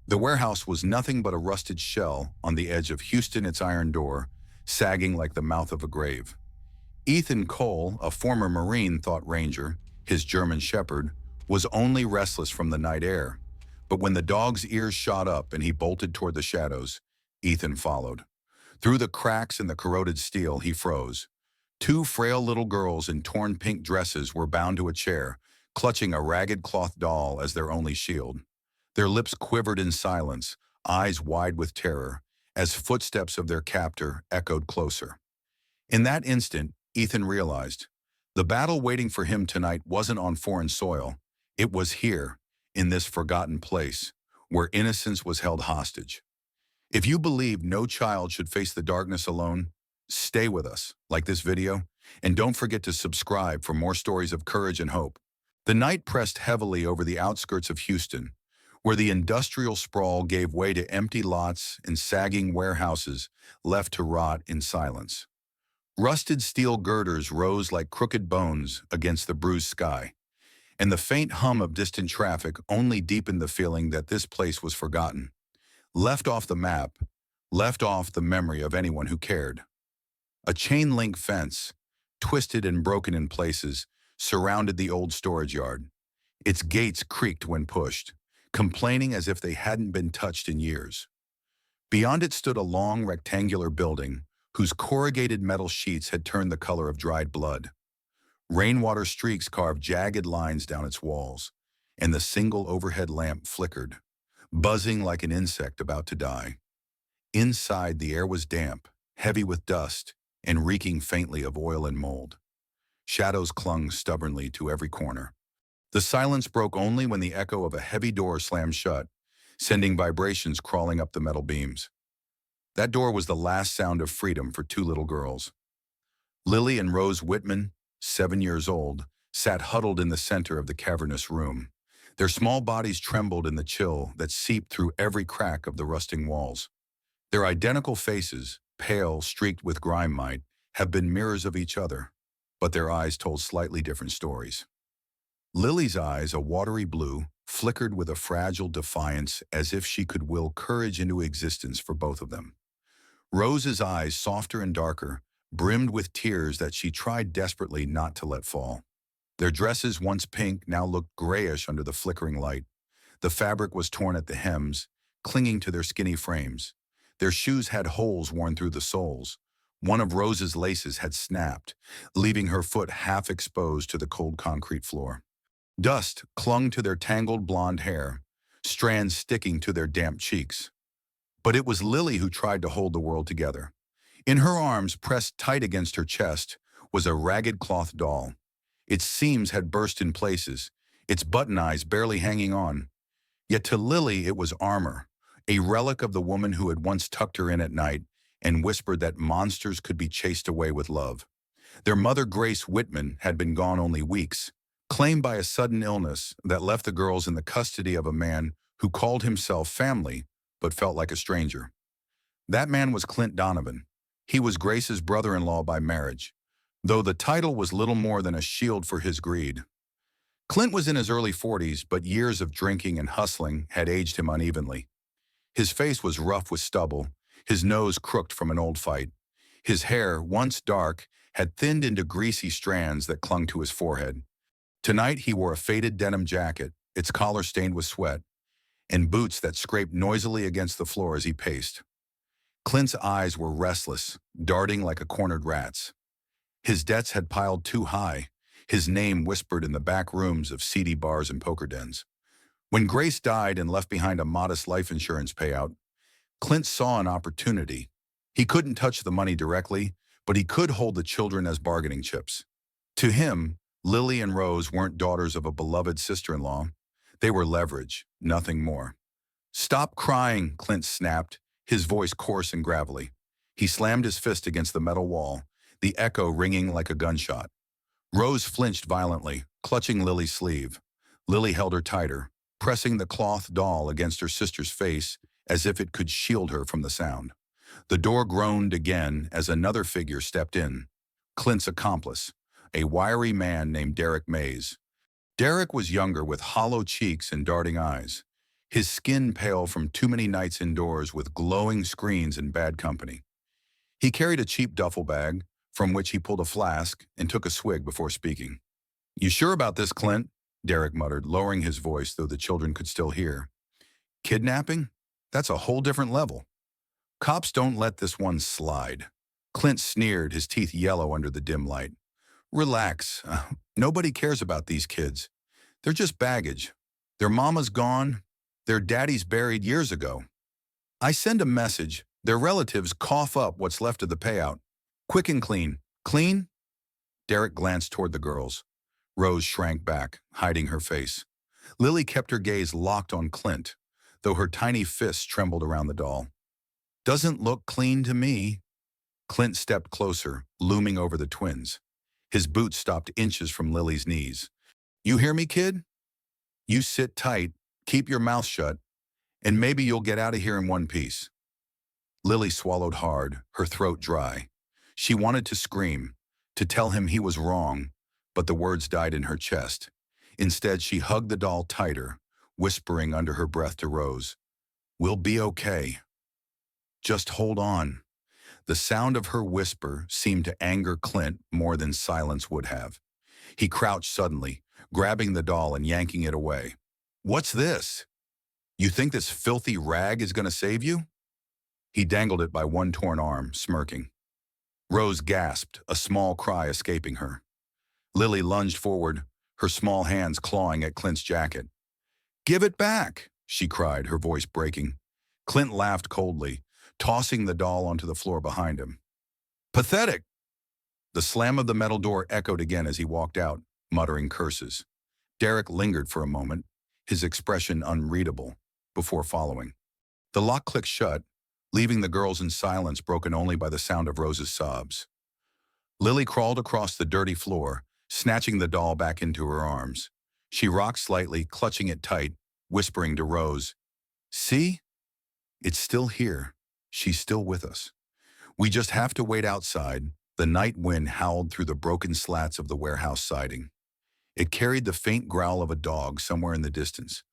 The warehouse was nothing but a rusted shell on the edge of Houston, its iron door, sagging like the mouth of a grave. Ethan Cole, a former Marine, thought Ranger, his German shepherd, was only restless from the night air. But when the dog's ears shot up and he bolted toward the shadows, Ethan followed. Through the cracks in the corroded steel, he froze. Two frail little girls in torn pink dresses were bound to a chair, clutching a ragged cloth doll as their only shield. Their lips quivered in silence, eyes wide with terror, as footsteps of their captor echoed closer. In that instant, Ethan realized the battle waiting for him tonight wasn't on foreign soil. It was here, in this forgotten place, where innocence was held hostage. If you believe no child should face the darkness alone, stay with us, like this video, and don't forget to subscribe for more stories of courage and hope. The night pressed heavily over the outskirts of Houston, where the industrial sprawl gave way to empty lots and sagging warehouses left to rot in silence. Rusted steel girders rose like crooked bones against the bruised sky, and the faint hum of distant traffic only deepened the feeling that this place was forgotten, left off the map, left off the memory of anyone who cared. A chain-link fence, twisted and broken in places, surrounded the old storage yard. Its gates creaked when pushed, complaining as if they hadn't been touched in years. Beyond it stood a long rectangular building whose corrugated metal sheets had turned the color of dried blood. Rainwater streaks carved jagged lines down its walls, and the single overhead lamp flickered, buzzing like an insect about to die. Inside, the air was damp, heavy with dust, and reeking faintly of oil and mold. Shadows clung stubbornly to every corner. The silence broke only when the echo of a heavy door slammed shut, sending vibrations crawling up the metal beams. That door was the last sound of freedom for two little girls. Lily and Rose Whitman, 7 years old, sat huddled in the center of the cavernous room. Their small bodies trembled in the chill that seeped through every crack of the rusting walls. Their identical faces, pale, streaked with grime might, have been mirrors of each other, but their eyes told slightly different stories. Lily's eyes, a watery blue, flickered with a fragile defiance as if she could will courage into existence for both of them. Rose's eyes, softer and darker, brimmed with tears that she tried desperately not to let fall. Their dresses, once pink, now looked grayish under the flickering light. The fabric was torn at the hems, clinging to their skinny frames. Their shoes had holes worn through the soles. One of Rose's laces had snapped, leaving her foot half exposed to the cold concrete floor. Dust clung to their tangled blonde hair, strands sticking to their damp cheeks. But it was Lily who tried to hold the world together. In her arms, pressed tight against her chest, was a ragged cloth doll. Its seams had burst in places, its button eyes barely hanging on. Yet to Lily it was armor, a relic of the woman who had once tucked her in at night and whispered that monsters could be chased away with love. Their mother, Grace Whitman, had been gone only weeks, claimed by a sudden illness that left the girls in the custody of a man who called himself family but felt like a stranger. That man was Clint Donovan. He was Grace's brother-in-law by marriage, though the title was little more than a shield for his greed. Clint was in his early 40s, but years of drinking and hustling had aged him unevenly. His face was rough with stubble, his nose crooked from an old fight. His hair, once dark, had thinned into greasy strands that clung to his forehead. Tonight he wore a faded denim jacket, its collar stained with sweat, and boots that scraped noisily against the floor as he paced. Clint's eyes were restless, darting like a cornered rat's. His debts had piled too high, his name whispered in the back rooms of seedy bars and poker dens. When Grace died and left behind a modest life insurance payout, Clint saw an opportunity. He couldn't touch the money directly, but he could hold the children as bargaining chips. To him, Lily and Rose weren't daughters of a beloved sister-in-law. They were leverage, nothing more. "Stop crying," Clint snapped, his voice coarse and gravelly. He slammed his fist against the metal wall, the echo ringing like a gunshot. Rose flinched violently, clutching Lily's sleeve. Lily held her tighter, pressing the cloth doll against her sister's face as if it could shield her from the sound. The door groaned again as another figure stepped in. Clint's accomplice, a wiry man named Derek Mays. Derek was younger with hollow cheeks and darting eyes. his skin pale from too many nights indoors with glowing screens and bad company. He carried a cheap duffel bag, from which he pulled a flask and took a swig before speaking. "You sure about this, Clint?" Derek muttered, lowering his voice though the children could still hear. "Kidnapping? That's a whole different level. Cops don't let this one slide." Clint sneered, his teeth yellow under the dim light. "Relax. Nobody cares about these kids. They're just baggage. Their mama's gone. Their daddy's buried years ago. I send a message. Their relatives cough up what's left of the payout. Quick and clean. Clean?" Derek glanced toward the girls. Rose shrank back, hiding her face. Lily kept her gaze locked on Clint, though her tiny fists trembled around the doll. "Doesn't look clean to me." Clint stepped closer, looming over the twins. His boots stopped inches from Lily's knees. "You hear me, kid? You sit tight, keep your mouth shut, and maybe you'll get out of here in one piece." Lily swallowed hard, her throat dry. She wanted to scream, to tell him he was wrong, but the words died in her chest. Instead, she hugged the doll tighter, whispering under her breath to Rose, "We'll be okay. Just hold on." The sound of her whisper seemed to anger Clint more than silence would have. He crouched suddenly, grabbing the doll and yanking it away. "What's this? You think this filthy rag is going to save you?" He dangled it by one torn arm, smirking. Rose gasped, a small cry escaping her. Lily lunged forward, her small hands clawing at Clint's jacket. "Give it back," she cried, her voice breaking. Clint laughed coldly, tossing the doll onto the floor behind him. "Pathetic!" The slam of the metal door echoed again as he walked out, muttering curses. Derek lingered for a moment, his expression unreadable, before following. The lock clicked shut, leaving the girls in silence broken only by the sound of Rose's sobs. Lily crawled across the dirty floor, snatching the doll back into her arms. She rocked slightly, clutching it tight, whispering to Rose, "See? It's still here. She's still with us. We just have to wait outside." The night wind howled through the broken slats of the warehouse siding. It carried the faint growl of a dog somewhere in the distance,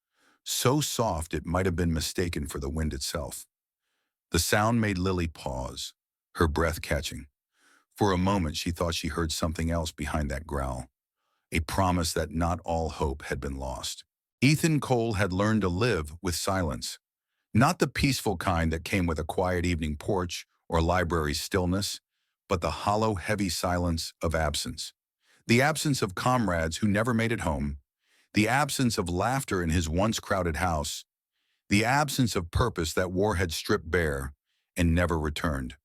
so soft it might have been mistaken for the wind itself. The sound made Lily pause, her breath catching. For a moment she thought she heard something else behind that growl, a promise that not all hope had been lost. Ethan Cole had learned to live with silence. Not the peaceful kind that came with a quiet evening porch or library stillness, but the hollow, heavy silence of absence. The absence of comrades who never made it home, the absence of laughter in his once crowded house, the absence of purpose that war had stripped bare and never returned.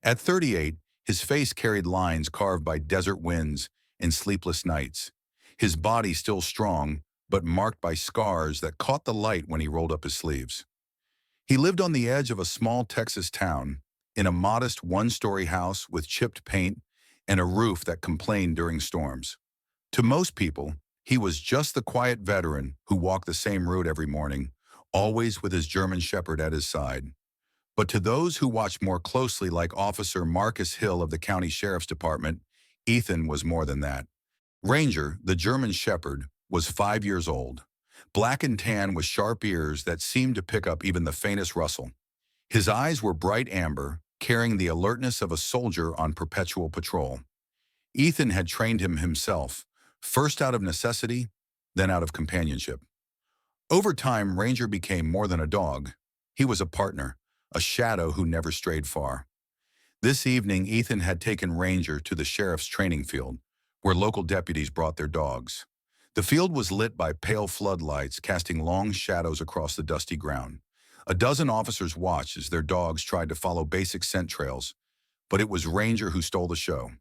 At 38, his face carried lines carved by desert winds and sleepless nights. His body still strong, but marked by scars that caught the light when he rolled up his sleeves. He lived on the edge of a small Texas town, in a modest one-story house with chipped paint and a roof that complained during storms. To most people, he was just the quiet veteran who walked the same route every morning, always with his German Shepherd at his side. But to those who watched more closely, like Officer Marcus Hill of the County Sheriff's Department, Ethan was more than that. Ranger, the German Shepherd, was 5 years old, black and tan with sharp ears that seemed to pick up even the faintest rustle. His eyes were bright amber, carrying the alertness of a soldier on perpetual patrol. Ethan had trained him himself, first out of necessity, then out of companionship. Over time, Ranger became more than a dog. He was a partner, a shadow who never strayed far. This evening, Ethan had taken Ranger to the sheriff's training field, where local deputies brought their dogs. The field was lit by pale floodlights casting long shadows across the dusty ground. A dozen officers watched as their dogs tried to follow basic scent trails, but it was Ranger who stole the show.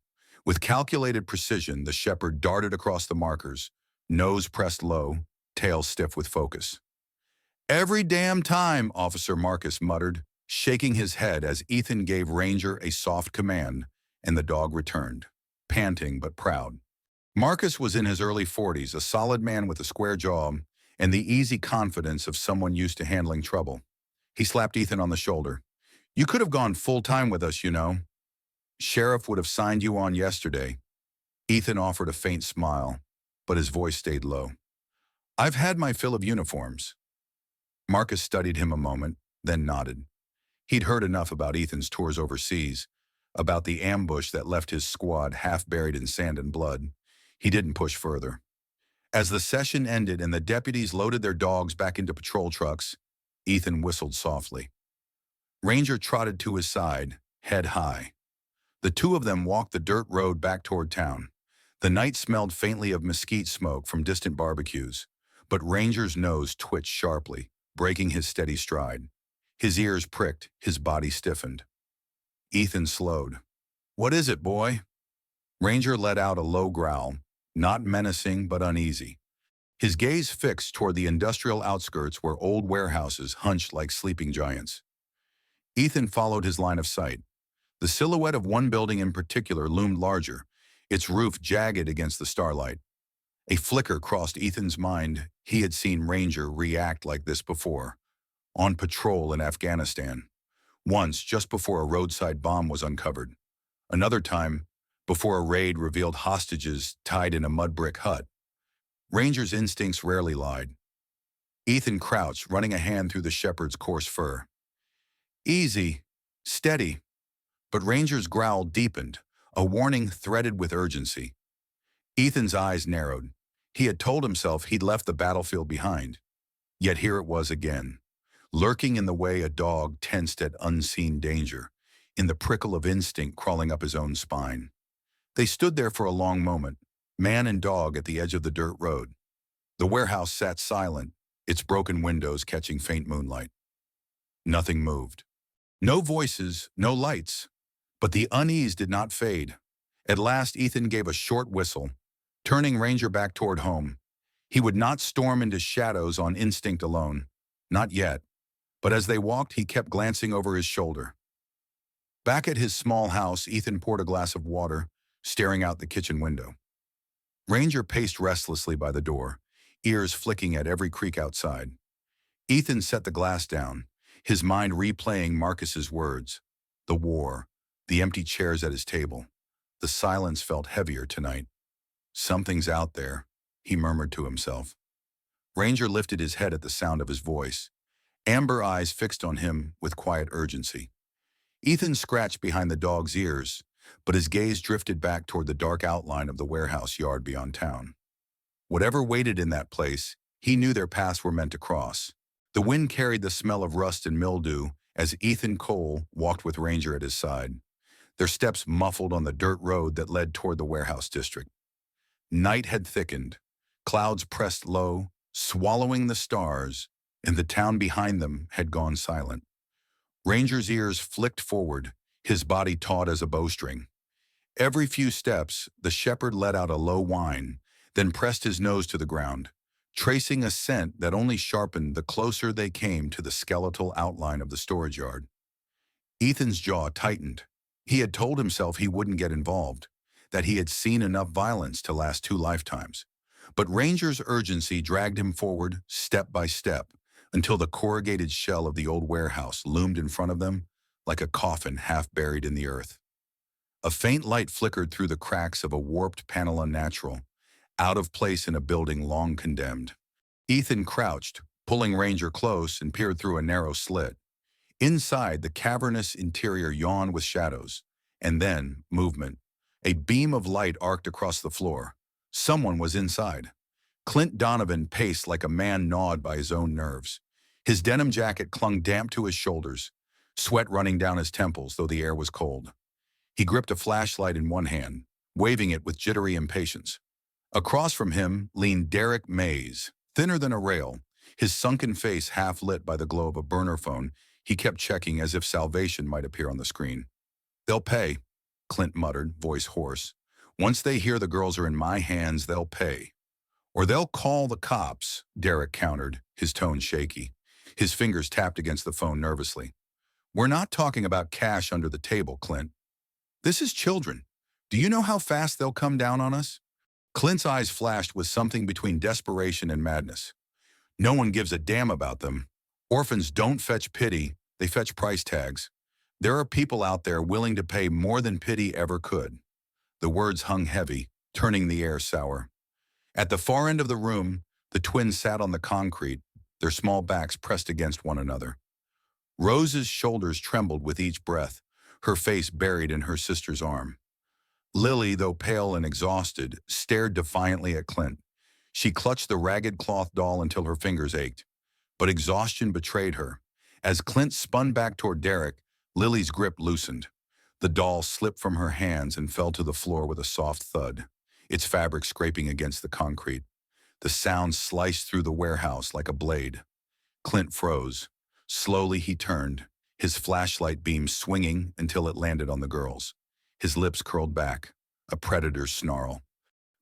With calculated precision, the shepherd darted across the markers, nose pressed low, tail stiff with focus. "Every damn time," Officer Marcus muttered, shaking his head as Ethan gave Ranger a soft command, and the dog returned, panting but proud. Marcus was in his early 40s, a solid man with a square jaw and the easy confidence of someone used to handling trouble. He slapped Ethan on the shoulder. "You could have gone full-time with us, you know. Sheriff would have signed you on yesterday." Ethan offered a faint smile, but his voice stayed low. "I've had my fill of uniforms." Marcus studied him a moment, then nodded. He'd heard enough about Ethan's tours overseas, about the ambush that left his squad half buried in sand and blood. He didn't push further. As the session ended and the deputies loaded their dogs back into patrol trucks, Ethan whistled softly. Ranger trotted to his side, head high. The two of them walked the dirt road back toward town. The night smelled faintly of mesquite smoke from distant barbecues, but Ranger's nose twitched sharply, breaking his steady stride. His ears pricked, his body stiffened. Ethan slowed. "What is it, boy?" Ranger let out a low growl, not menacing but uneasy. His gaze fixed toward the industrial outskirts where old warehouses hunched like sleeping giants. Ethan followed his line of sight. The silhouette of one building in particular loomed larger, its roof jagged against the starlight. A flicker crossed Ethan's mind. He had seen Ranger react like this before, on patrol in Afghanistan. Once, just before a roadside bomb was uncovered. Another time, before a raid revealed hostages tied in a mud brick hut. Ranger's instincts rarely lied. Ethan crouched, running a hand through the shepherd's coarse fur. "Easy, steady." But Ranger's growl deepened, a warning threaded with urgency. Ethan's eyes narrowed. He had told himself he'd left the battlefield behind. Yet here it was again, lurking in the way a dog tensed at unseen danger, in the prickle of instinct crawling up his own spine. They stood there for a long moment, man and dog at the edge of the dirt road. The warehouse sat silent, its broken windows catching faint moonlight. Nothing moved. No voices, no lights. But the unease did not fade. At last, Ethan gave a short whistle, turning Ranger back toward home. He would not storm into shadows on instinct alone. Not yet. But as they walked, he kept glancing over his shoulder. Back at his small house, Ethan poured a glass of water, staring out the kitchen window. Ranger paced restlessly by the door, ears flicking at every creak outside. Ethan set the glass down, his mind replaying Marcus's words. The war, the empty chairs at his table. The silence felt heavier tonight. "Something's out there," he murmured to himself. Ranger lifted his head at the sound of his voice, amber eyes fixed on him with quiet urgency. Ethan scratched behind the dog's ears, but his gaze drifted back toward the dark outline of the warehouse yard beyond town. Whatever waited in that place, he knew their paths were meant to cross. The wind carried the smell of rust and mildew as Ethan Cole walked with Ranger at his side, their steps muffled on the dirt road that led toward the warehouse district. Night had thickened, clouds pressed low, swallowing the stars, and the town behind them had gone silent. Ranger's ears flicked forward, his body taut as a bowstring. Every few steps, the shepherd let out a low whine, then pressed his nose to the ground, tracing a scent that only sharpened the closer they came to the skeletal outline of the storage yard. Ethan's jaw tightened. He had told himself he wouldn't get involved, that he had seen enough violence to last 2 lifetimes. But Ranger's urgency dragged him forward, step by step, until the corrugated shell of the old warehouse loomed in front of them like a coffin half buried in the earth. A faint light flickered through the cracks of a warped panel unnatural, out of place in a building long condemned. Ethan crouched, pulling Ranger close, and peered through a narrow slit. Inside, the cavernous interior yawned with shadows, and then movement. A beam of light arced across the floor. Someone was inside. Clint Donovan paced like a man gnawed by his own nerves. His denim jacket clung damp to his shoulders, sweat running down his temples, though the air was cold. He gripped a flashlight in one hand, waving it with jittery impatience. Across from him leaned Derek Mays, thinner than a rail, his sunken face half lit by the glow of a burner phone he kept checking as if salvation might appear on the screen. "They'll pay," Clint muttered, voice hoarse. "Once they hear the girls are in my hands, they'll pay." "Or they'll call the cops," Derek countered, his tone shaky. His fingers tapped against the phone nervously. "We're not talking about cash under the table, Clint. This is children. Do you know how fast they'll come down on us?" Clint's eyes flashed with something between desperation and madness. "No one gives a damn about them. Orphans don't fetch pity, they fetch price tags. There are people out there willing to pay more than pity ever could." The words hung heavy, turning the air sour. At the far end of the room, the twins sat on the concrete, their small backs pressed against one another. Rose's shoulders trembled with each breath, her face buried in her sister's arm. Lily, though pale and exhausted, stared defiantly at Clint. She clutched the ragged cloth doll until her fingers ached. But exhaustion betrayed her. As Clint spun back toward Derek, Lily's grip loosened. The doll slipped from her hands and fell to the floor with a soft thud, its fabric scraping against the concrete. The sound sliced through the warehouse like a blade. Clint froze. Slowly he turned, his flashlight beam swinging until it landed on the girls. His lips curled back, a predator's snarl.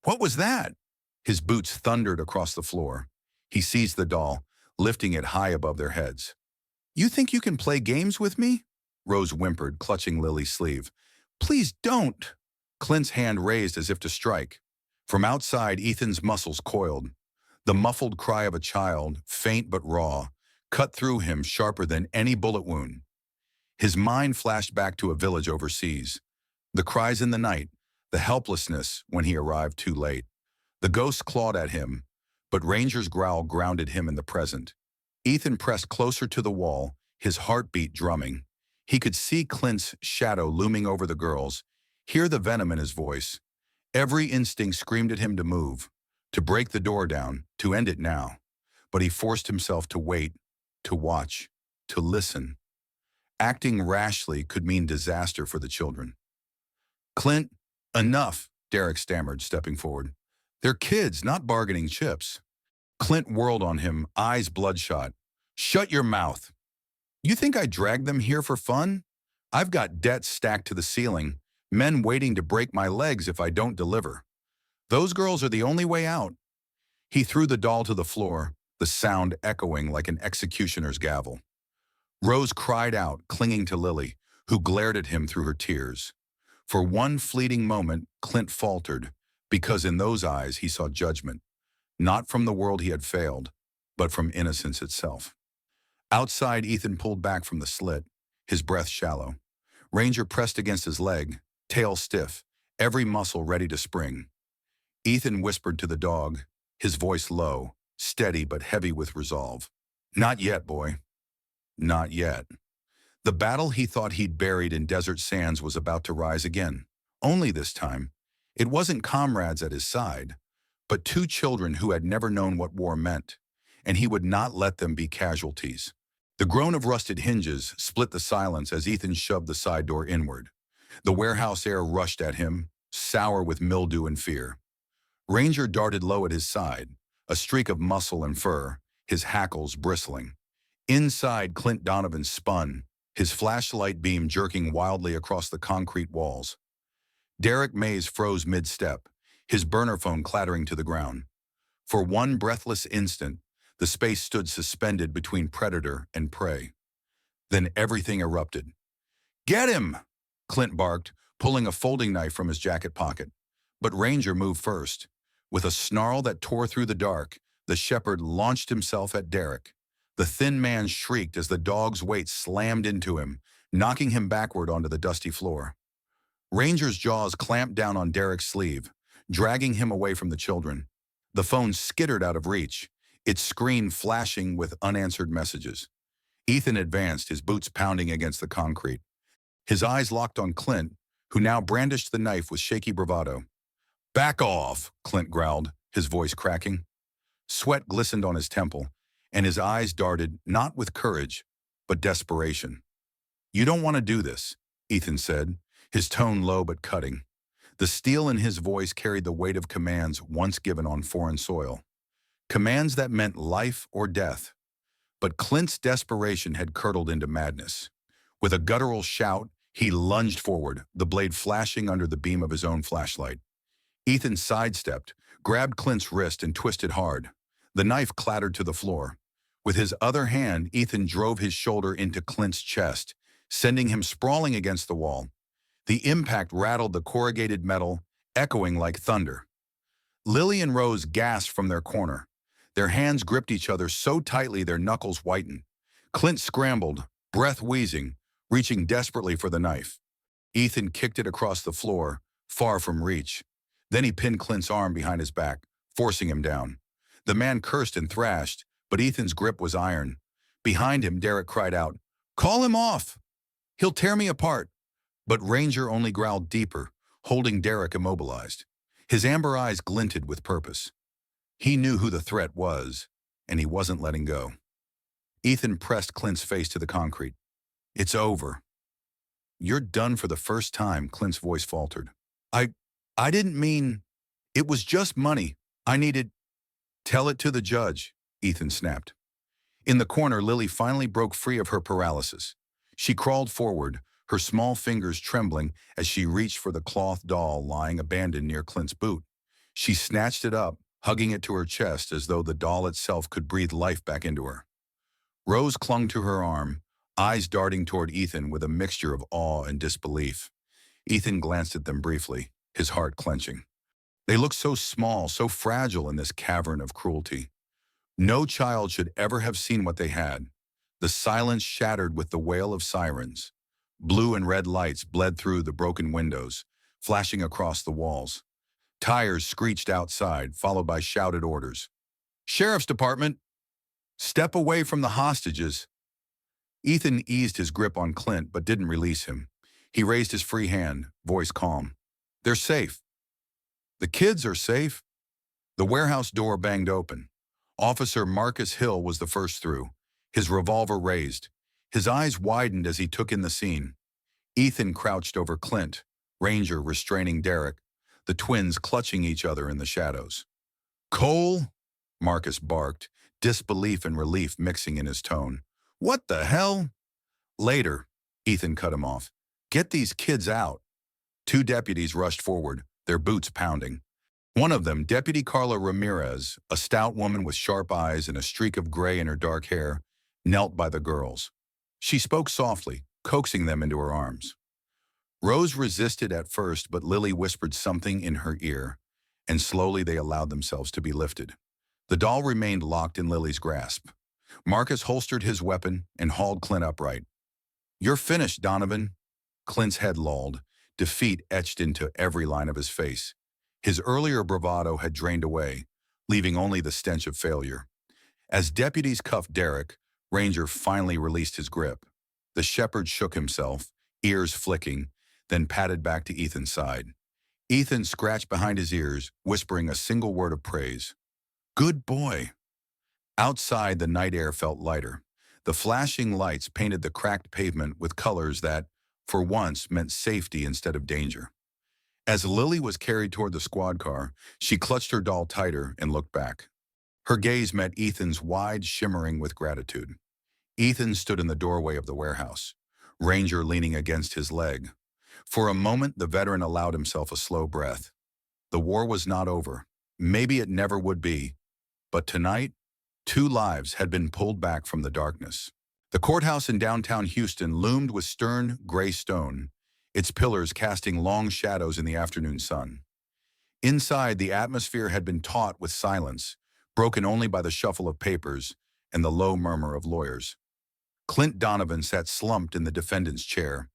"What was that?" His boots thundered across the floor. He seized the doll, lifting it high above their heads. "You think you can play games with me?" Rose whimpered, clutching Lily's sleeve. "Please don't." Clint's hand raised as if to strike. From outside, Ethan's muscles coiled. The muffled cry of a child, faint but raw, cut through him sharper than any bullet wound. His mind flashed back to a village overseas. The cries in the night, the helplessness when he arrived too late. The ghosts clawed at him, but Ranger's growl grounded him in the present. Ethan pressed closer to the wall, his heartbeat drumming. He could see Clint's shadow looming over the girls, hear the venom in his voice. Every instinct screamed at him to move, to break the door down, to end it now. But he forced himself to wait, to watch, to listen. Acting rashly could mean disaster for the children. "Clint, enough," Derek stammered, stepping forward. "They're kids, not bargaining chips." Clint whirled on him, eyes bloodshot. "Shut your mouth. You think I dragged them here for fun? I've got debts stacked to the ceiling, men waiting to break my legs if I don't deliver. Those girls are the only way out." He threw the doll to the floor, the sound echoing like an executioner's gavel. Rose cried out, clinging to Lily, who glared at him through her tears. For one fleeting moment, Clint faltered, because in those eyes he saw judgment, not from the world he had failed, but from innocence itself. Outside, Ethan pulled back from the slit, his breath shallow. Ranger pressed against his leg, tail stiff, every muscle ready to spring. Ethan whispered to the dog, his voice low, steady but heavy with resolve. "Not yet, boy. Not yet." The battle he thought he'd buried in desert sands was about to rise again. Only this time, it wasn't comrades at his side, but two children who had never known what war meant, and he would not let them be casualties. The groan of rusted hinges split the silence as Ethan shoved the side door inward. The warehouse air rushed at him, sour with mildew and fear. Ranger darted low at his side, a streak of muscle and fur, his hackles bristling. Inside, Clint Donovan spun, his flashlight beam jerking wildly across the concrete walls. Derek Mays froze mid-step, his burner phone clattering to the ground. For one breathless instant, the space stood suspended between predator and prey. Then everything erupted. "Get him!" Clint barked, pulling a folding knife from his jacket pocket. But Ranger moved first. With a snarl that tore through the dark, the shepherd launched himself at Derek. The thin man shrieked as the dog's weight slammed into him, knocking him backward onto the dusty floor. Ranger's jaws clamped down on Derek's sleeve, dragging him away from the children. The phone skittered out of reach, its screen flashing with unanswered messages. Ethan advanced, his boots pounding against the concrete. His eyes locked on Clint, who now brandished the knife with shaky bravado. "Back off," Clint growled, his voice cracking. Sweat glistened on his temple, and his eyes darted not with courage, but desperation. "You don't want to do this," Ethan said, his tone low but cutting. The steel in his voice carried the weight of commands once given on foreign soil. Commands that meant life or death. But Clint's desperation had curdled into madness. With a guttural shout, he lunged forward, the blade flashing under the beam of his own flashlight. Ethan sidestepped, grabbed Clint's wrist and twisted hard. The knife clattered to the floor. With his other hand, Ethan drove his shoulder into Clint's chest, sending him sprawling against the wall. The impact rattled the corrugated metal, echoing like thunder. Lily and Rose gasped from their corner. Their hands gripped each other so tightly their knuckles whitened. Clint scrambled, breath wheezing, reaching desperately for the knife. Ethan kicked it across the floor, far from reach. Then he pinned Clint's arm behind his back, forcing him down. The man cursed and thrashed, but Ethan's grip was iron. Behind him, Derek cried out, "Call him off! He'll tear me apart!" But Ranger only growled deeper, holding Derek immobilized. His amber eyes glinted with purpose. He knew who the threat was, and he wasn't letting go. Ethan pressed Clint's face to the concrete. "It's over." "You're done for the first time," Clint's voice faltered. I I didn't mean, it was just money. I needed." "Tell it to the judge," Ethan snapped. In the corner, Lily finally broke free of her paralysis. She crawled forward, her small fingers trembling as she reached for the cloth doll lying abandoned near Clint's boot. She snatched it up, hugging it to her chest as though the doll itself could breathe life back into her. Rose clung to her arm, eyes darting toward Ethan with a mixture of awe and disbelief. Ethan glanced at them briefly, his heart clenching. They looked so small, so fragile in this cavern of cruelty. No child should ever have seen what they had. The silence shattered with the wail of sirens. Blue and red lights bled through the broken windows, flashing across the walls. Tires screeched outside, followed by shouted orders. "Sheriff's Department! Step away from the hostages!" Ethan eased his grip on Clint but didn't release him. He raised his free hand, voice calm. "They're safe." "The kids are safe." The warehouse door banged open. Officer Marcus Hill was the first through, his revolver raised. His eyes widened as he took in the scene. Ethan crouched over Clint, Ranger restraining Derek, the twins clutching each other in the shadows. "Cole?" Marcus barked, disbelief and relief mixing in his tone. "What the hell?" "Later," Ethan cut him off. "Get these kids out." Two deputies rushed forward, their boots pounding. One of them, Deputy Carla Ramirez, a stout woman with sharp eyes and a streak of gray in her dark hair, knelt by the girls. She spoke softly, coaxing them into her arms. Rose resisted at first, but Lily whispered something in her ear, and slowly they allowed themselves to be lifted. The doll remained locked in Lily's grasp. Marcus holstered his weapon and hauled Clint upright. "You're finished, Donovan." Clint's head lolled, defeat etched into every line of his face. His earlier bravado had drained away, leaving only the stench of failure. As deputies cuffed Derek, Ranger finally released his grip. The shepherd shook himself, ears flicking, then padded back to Ethan's side. Ethan scratched behind his ears, whispering a single word of praise. "Good boy." Outside, the night air felt lighter. The flashing lights painted the cracked pavement with colors that, for once, meant safety instead of danger. As Lily was carried toward the squad car, she clutched her doll tighter and looked back. Her gaze met Ethan's wide, shimmering with gratitude. Ethan stood in the doorway of the warehouse, Ranger leaning against his leg. For a moment, the veteran allowed himself a slow breath. The war was not over. Maybe it never would be. But tonight, 2 lives had been pulled back from the darkness. The courthouse in downtown Houston loomed with stern, gray stone, its pillars casting long shadows in the afternoon sun. Inside, the atmosphere had been taut with silence, broken only by the shuffle of papers and the low murmur of lawyers. Clint Donovan sat slumped in the defendant's chair,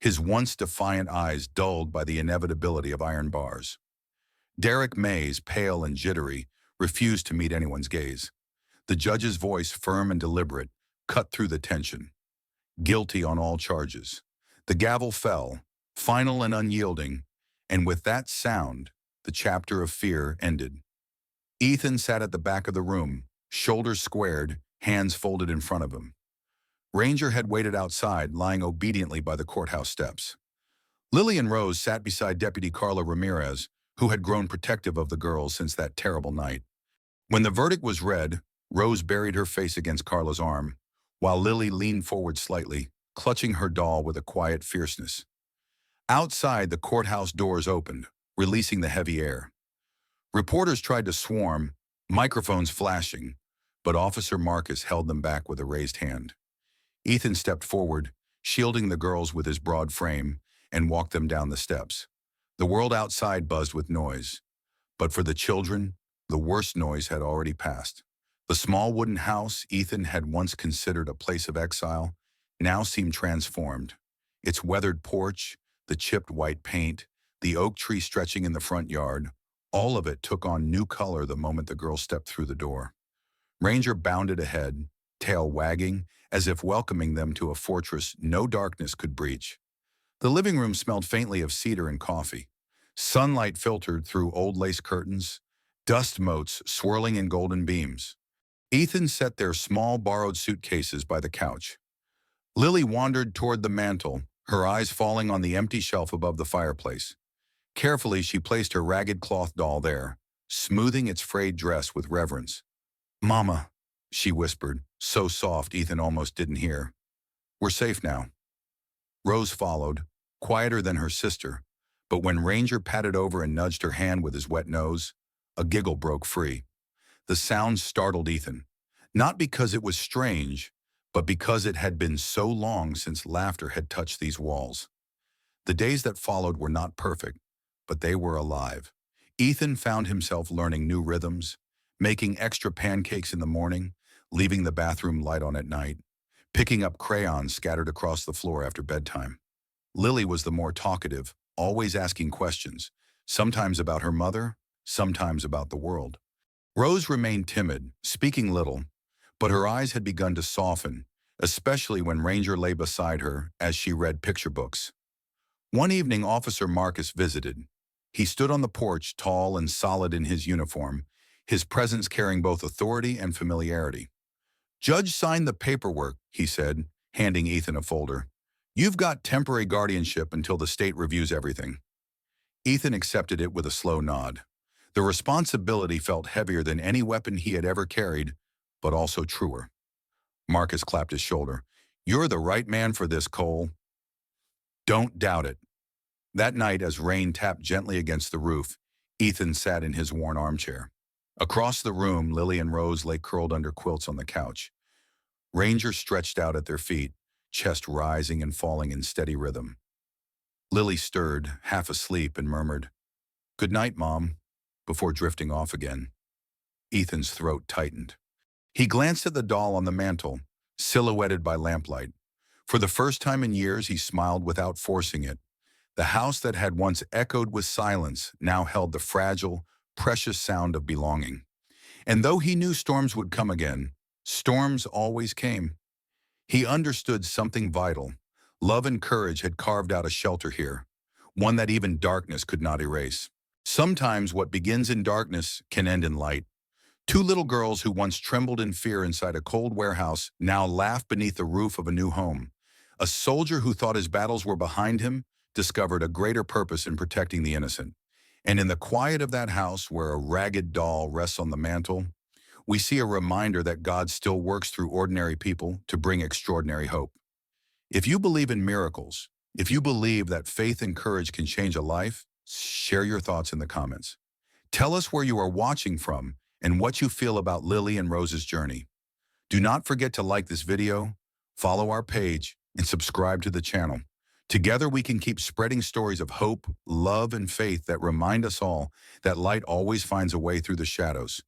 his once defiant eyes dulled by the inevitability of iron bars. Derek Mays, pale and jittery, refused to meet anyone's gaze. The judge's voice, firm and deliberate, cut through the tension. Guilty on all charges. The gavel fell, final and unyielding, and with that sound, the chapter of fear ended. Ethan sat at the back of the room, shoulders squared, hands folded in front of him. Ranger had waited outside, lying obediently by the courthouse steps. Lily and Rose sat beside Deputy Carla Ramirez, who had grown protective of the girls since that terrible night. When the verdict was read, Rose buried her face against Carla's arm, while Lily leaned forward slightly, clutching her doll with a quiet fierceness. Outside, the courthouse doors opened, releasing the heavy air. Reporters tried to swarm, microphones flashing, but Officer Marcus held them back with a raised hand. Ethan stepped forward, shielding the girls with his broad frame, and walked them down the steps. The world outside buzzed with noise, but for the children, the worst noise had already passed. The small wooden house Ethan had once considered a place of exile now seemed transformed. Its weathered porch, the chipped white paint, the oak tree stretching in the front yard, all of it took on new color the moment the girl stepped through the door. Ranger bounded ahead, tail wagging, as if welcoming them to a fortress no darkness could breach. The living room smelled faintly of cedar and coffee. Sunlight filtered through old lace curtains, dust motes swirling in golden beams. Ethan set their small borrowed suitcases by the couch. Lily wandered toward the mantel, her eyes falling on the empty shelf above the fireplace. Carefully, she placed her ragged cloth doll there, smoothing its frayed dress with reverence. "Mama," she whispered, so soft Ethan almost didn't hear. "We're safe now." Rose followed, quieter than her sister, but when Ranger patted over and nudged her hand with his wet nose, a giggle broke free. The sound startled Ethan, not because it was strange, but because it had been so long since laughter had touched these walls. The days that followed were not perfect, but they were alive. Ethan found himself learning new rhythms, making extra pancakes in the morning, leaving the bathroom light on at night, picking up crayons scattered across the floor after bedtime. Lily was the more talkative, always asking questions, sometimes about her mother, sometimes about the world. Rose remained timid, speaking little, but her eyes had begun to soften, especially when Ranger lay beside her as she read picture books. One evening, Officer Marcus visited. He stood on the porch, tall and solid in his uniform, his presence carrying both authority and familiarity. "Judge signed the paperwork," he said, handing Ethan a folder. "You've got temporary guardianship until the state reviews everything." Ethan accepted it with a slow nod. The responsibility felt heavier than any weapon he had ever carried, but also truer. Marcus clapped his shoulder. "You're the right man for this, Cole." "Don't doubt it." That night, as rain tapped gently against the roof, Ethan sat in his worn armchair. Across the room, Lily and Rose lay curled under quilts on the couch. Ranger stretched out at their feet, chest rising and falling in steady rhythm. Lily stirred, half asleep, and murmured, "Good night, Mom," before drifting off again. Ethan's throat tightened. He glanced at the doll on the mantel, silhouetted by lamplight. For the first time in years, he smiled without forcing it. The house that had once echoed with silence now held the fragile, precious sound of belonging. And though he knew storms would come again, storms always came. He understood something vital. Love and courage had carved out a shelter here, one that even darkness could not erase. Sometimes what begins in darkness can end in light. Two little girls who once trembled in fear inside a cold warehouse now laugh beneath the roof of a new home. A soldier who thought his battles were behind him discovered a greater purpose in protecting the innocent. And in the quiet of that house where a ragged doll rests on the mantel, we see a reminder that God still works through ordinary people to bring extraordinary hope. If you believe in miracles, if you believe that faith and courage can change a life, share your thoughts in the comments. Tell us where you are watching from and what you feel about Lily and Rose's journey. Do not forget to like this video, follow our page, and subscribe to the channel. Together we can keep spreading stories of hope, love, and faith that remind us all that light always finds a way through the shadows.